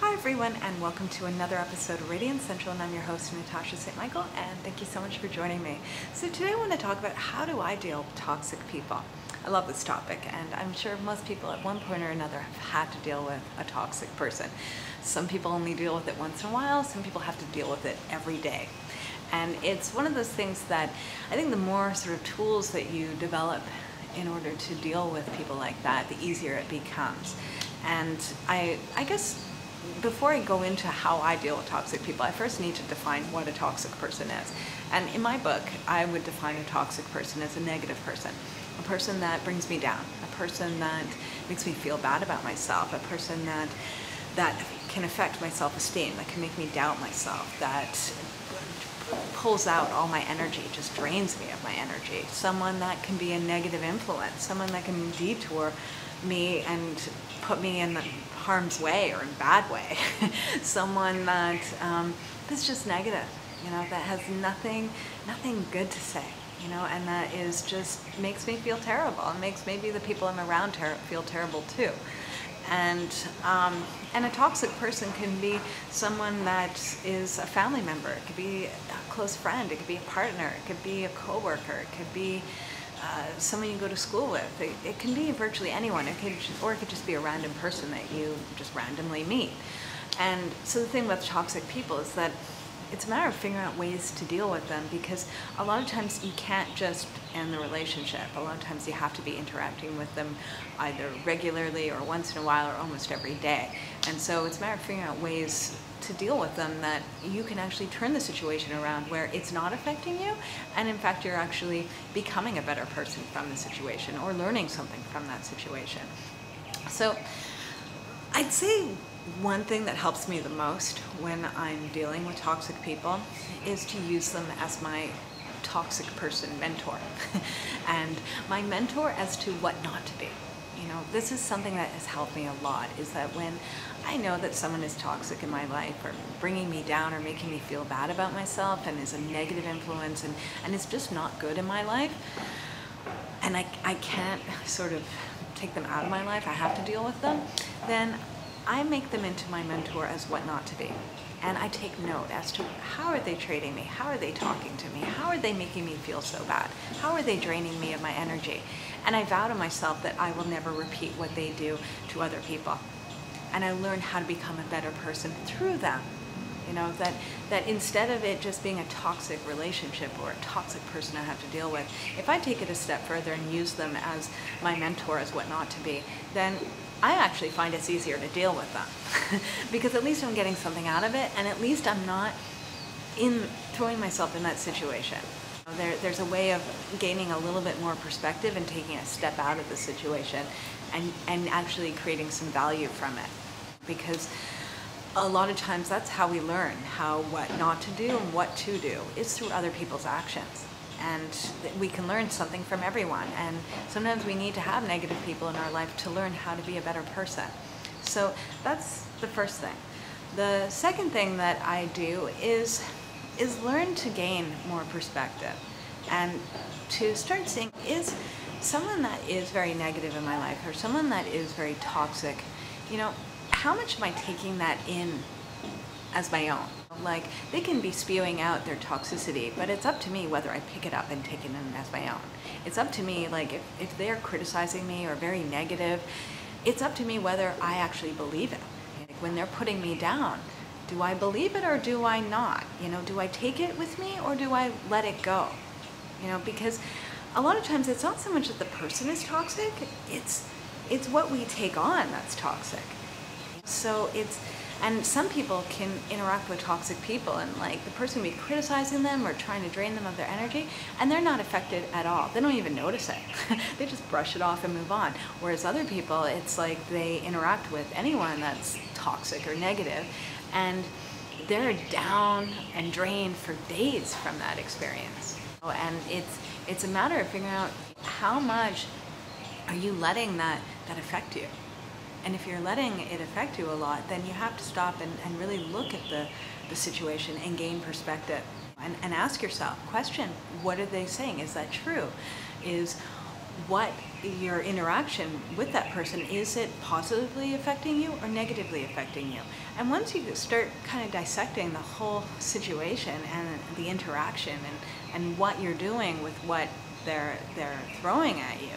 Hi everyone, and welcome to another episode of Radiant Central, and I'm your host Natasha St. Michael, and thank you so much for joining me. So today I want to talk about how do I deal with toxic people. I love this topic, and I'm sure most people at one point or another have had to deal with a toxic person. Some people only deal with it once in a while, some people have to deal with it every day. And it's one of those things that I think the more sort of tools that you develop in order to deal with people like that, the easier it becomes. And I guess before I go into how I deal with toxic people, I first need to define what a toxic person is. And in my book, I would define a toxic person as a negative person, a person that brings me down, a person that makes me feel bad about myself, a person that can affect my self-esteem, that can make me doubt myself, that pulls out all my energy, just drains me of my energy, someone that can be a negative influence, someone that can detour me and put me in harm's way or in bad way, someone that's just negative, that has nothing good to say, and that is just makes me feel terrible and makes maybe the people I'm around feel terrible too. And a toxic person can be someone that is a family member, it could be a close friend, it could be a partner, it could be a coworker, it could be someone you go to school with. It can be virtually anyone. It could just be a random person that you just randomly meet. And so the thing about toxic people is that it's a matter of figuring out ways to deal with them, because a lot of times you can't just end the relationship. A lot of times you have to be interacting with them either regularly or once in a while or almost every day. And so it's a matter of figuring out ways to deal with them that you can actually turn the situation around where it's not affecting you, and in fact you're actually becoming a better person from the situation or learning something from that situation. So I'd say one thing that helps me the most when I'm dealing with toxic people is to use them as my toxic person mentor and my mentor as to what not to be. This is something that has helped me a lot, is that when I know that someone is toxic in my life or bringing me down or making me feel bad about myself and is a negative influence and is just not good in my life, and I can't sort of take them out of my life, I have to deal with them, then I make them into my mentor as what not to be. And I take note as to how are they treating me, how are they talking to me, how are they making me feel so bad, how are they draining me of my energy. And I vow to myself that I will never repeat what they do to other people. And I learn how to become a better person through them. That instead of it just being a toxic relationship or a toxic person I have to deal with, if I take it a step further and use them as my mentor, as what not to be, then I actually find it's easier to deal with them because at least I'm getting something out of it, and at least I'm not throwing myself in that situation. There's a way of gaining a little bit more perspective and taking a step out of the situation and actually creating some value from it, because a lot of times that's how we learn what not to do and what to do, is through other people's actions. And we can learn something from everyone, and sometimes we need to have negative people in our life to learn how to be a better person. So that's the first thing. The second thing that I do is learn to gain more perspective and to start seeing, is someone that is very negative in my life or someone that is very toxic, how much am I taking that in as my own? Like, they can be spewing out their toxicity, but it's up to me whether I pick it up and take it in as my own. It's up to me, like, if they're criticizing me or very negative, it's up to me whether I actually believe it. Like, when they're putting me down, do I believe it or do I not? Do I take it with me or do I let it go? Because a lot of times it's not so much that the person is toxic, it's what we take on that's toxic. So and some people can interact with toxic people, and like the person will be criticizing them or trying to drain them of their energy, and they're not affected at all. They don't even notice it. They just brush it off and move on. Whereas other people, it's like they interact with anyone that's toxic or negative, and they're down and drained for days from that experience. And it's a matter of figuring out how much are you letting that affect you. And if you're letting it affect you a lot, then you have to stop and really look at the situation and gain perspective and ask yourself, question, what are they saying? Is that true? what your interaction with that person, is it positively affecting you or negatively affecting you? And once you start kind of dissecting the whole situation and the interaction and what you're doing with what they're throwing at you,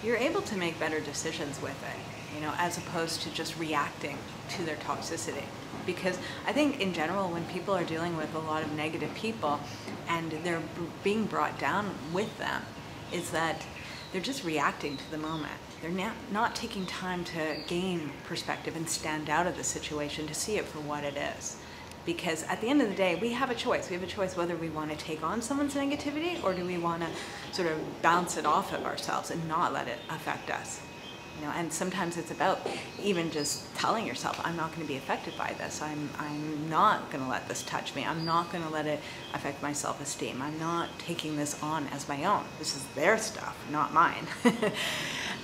you're able to make better decisions with it, as opposed to just reacting to their toxicity. Because I think in general, when people are dealing with a lot of negative people and they're being brought down with them, is that they're just reacting to the moment. They're not taking time to gain perspective and stand out of the situation to see it for what it is. Because at the end of the day, we have a choice. We have a choice whether we want to take on someone's negativity or do we want to sort of bounce it off of ourselves and not let it affect us. And sometimes it's about even just telling yourself, I'm not going to be affected by this. I'm not going to let this touch me. I'm not going to let it affect my self-esteem. I'm not taking this on as my own. This is their stuff, not mine.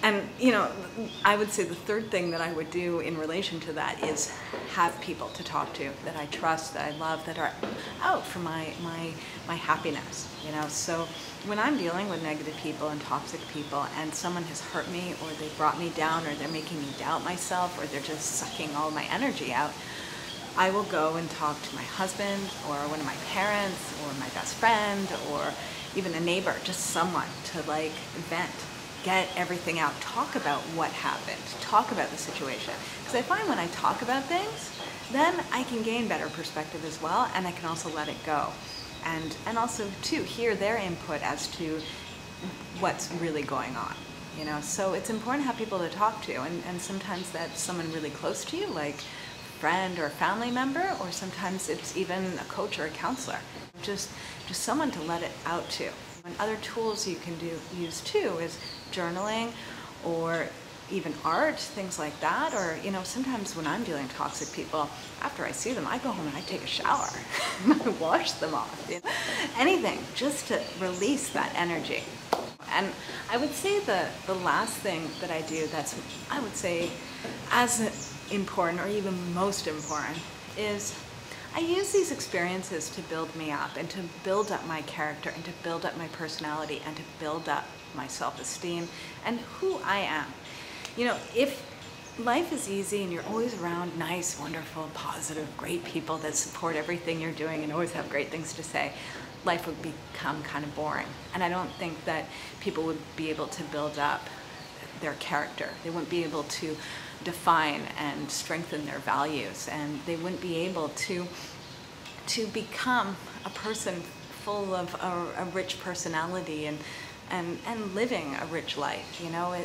And, I would say the third thing that I would do in relation to that is have people to talk to that I trust, that I love, that are out for my happiness, So when I'm dealing with negative people and toxic people and someone has hurt me or they brought me down or they're making me doubt myself or they're just sucking all my energy out, I will go and talk to my husband or one of my parents or my best friend or even a neighbor, just someone to vent. Get everything out, talk about what happened, talk about the situation. Because I find when I talk about things, then I can gain better perspective as well, and I can also let it go. And also, too, hear their input as to what's really going on. So it's important to have people to talk to, and sometimes that's someone really close to you, like a friend or a family member, or sometimes it's even a coach or a counselor. Just someone to let it out to. And other tools you can use too is journaling or even art, things like that. Or, sometimes when I'm dealing with toxic people, after I see them, I go home and I take a shower. I wash them off. Anything, just to release that energy. And I would say the last thing that I do that's, I would say, as important or even most important is I use these experiences to build me up and to build up my character and to build up my personality and to build up my self-esteem and who I am. If life is easy and you're always around nice, wonderful, positive, great people that support everything you're doing and always have great things to say, life would become kind of boring. And I don't think that people would be able to build up their character. They wouldn't be able to define and strengthen their values, and they wouldn't be able to become a person full of a rich personality and living a rich life.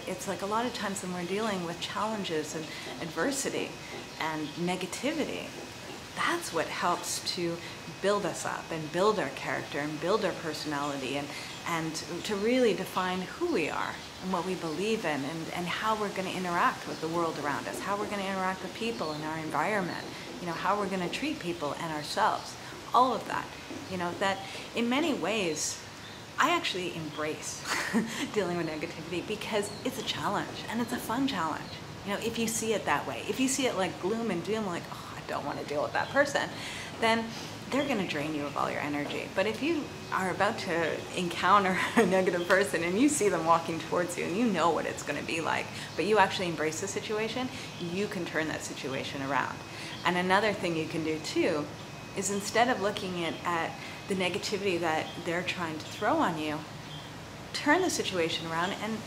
It's like a lot of times when we're dealing with challenges and adversity and negativity, that's what helps to build us up and build our character and build our personality and to really define who we are and what we believe in and how we're going to interact with the world around us, how we're going to interact with people in our environment, how we're going to treat people and ourselves. All of that, that in many ways, I actually embrace dealing with negativity because it's a challenge and it's a fun challenge. If you see it that way, if you see it like gloom and doom, like, oh, I don't want to deal with that person, then they're going to drain you of all your energy. But if you are about to encounter a negative person and you see them walking towards you and you know what it's going to be like, but you actually embrace the situation, you can turn that situation around. And another thing you can do too is instead of looking at the negativity that they're trying to throw on you, turn the situation around and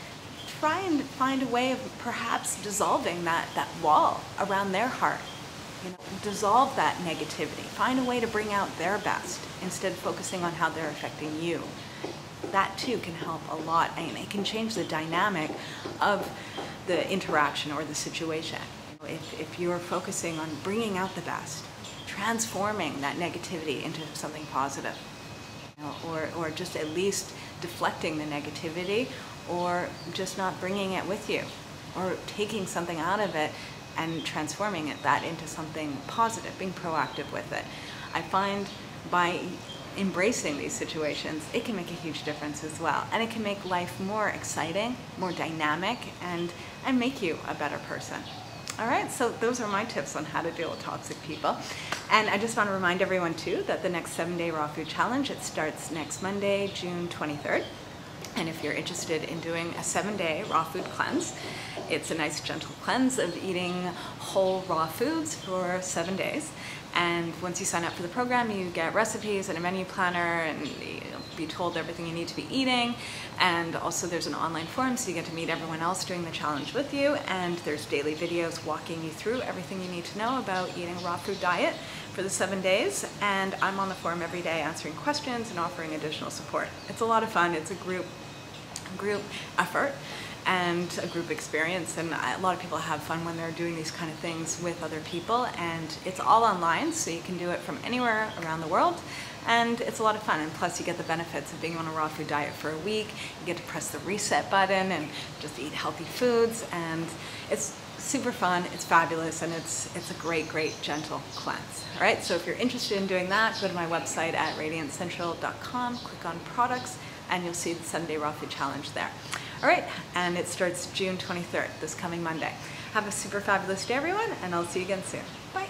try and find a way of perhaps dissolving that wall around their heart. Dissolve that negativity. Find a way to bring out their best instead of focusing on how they're affecting you. That too can help a lot, and it can change the dynamic of the interaction or the situation. If you're focusing on bringing out the best, transforming that negativity into something positive, or just at least deflecting the negativity, or just not bringing it with you, or taking something out of it and transforming that into something positive, being proactive with it. I find by embracing these situations, it can make a huge difference as well. And it can make life more exciting, more dynamic, and make you a better person. All right, so those are my tips on how to deal with toxic people. And I just want to remind everyone too that the next 7-day raw food challenge, it starts next Monday, June 23rd. And if you're interested in doing a 7-day raw food cleanse, it's a nice gentle cleanse of eating whole raw foods for 7 days. And once you sign up for the program, you get recipes and a menu planner, and you'll be told everything you need to be eating. And also there's an online forum, so you get to meet everyone else doing the challenge with you. And there's daily videos walking you through everything you need to know about eating a raw food diet for the 7 days. And I'm on the forum every day answering questions and offering additional support. It's a lot of fun. It's a group effort and a group experience, and a lot of people have fun when they're doing these kind of things with other people, and it's all online, so you can do it from anywhere around the world, and it's a lot of fun. And plus you get the benefits of being on a raw food diet for a week. You get to press the reset button and just eat healthy foods, and it's super fun, it's fabulous, and it's a great gentle cleanse. All right, so if you're interested in doing that, go to my website at radiantcentral.com, click on products, and you'll see the 7-day raw food challenge there. All right, and it starts June 23rd, this coming Monday. Have a super fabulous day, everyone, and I'll see you again soon. Bye.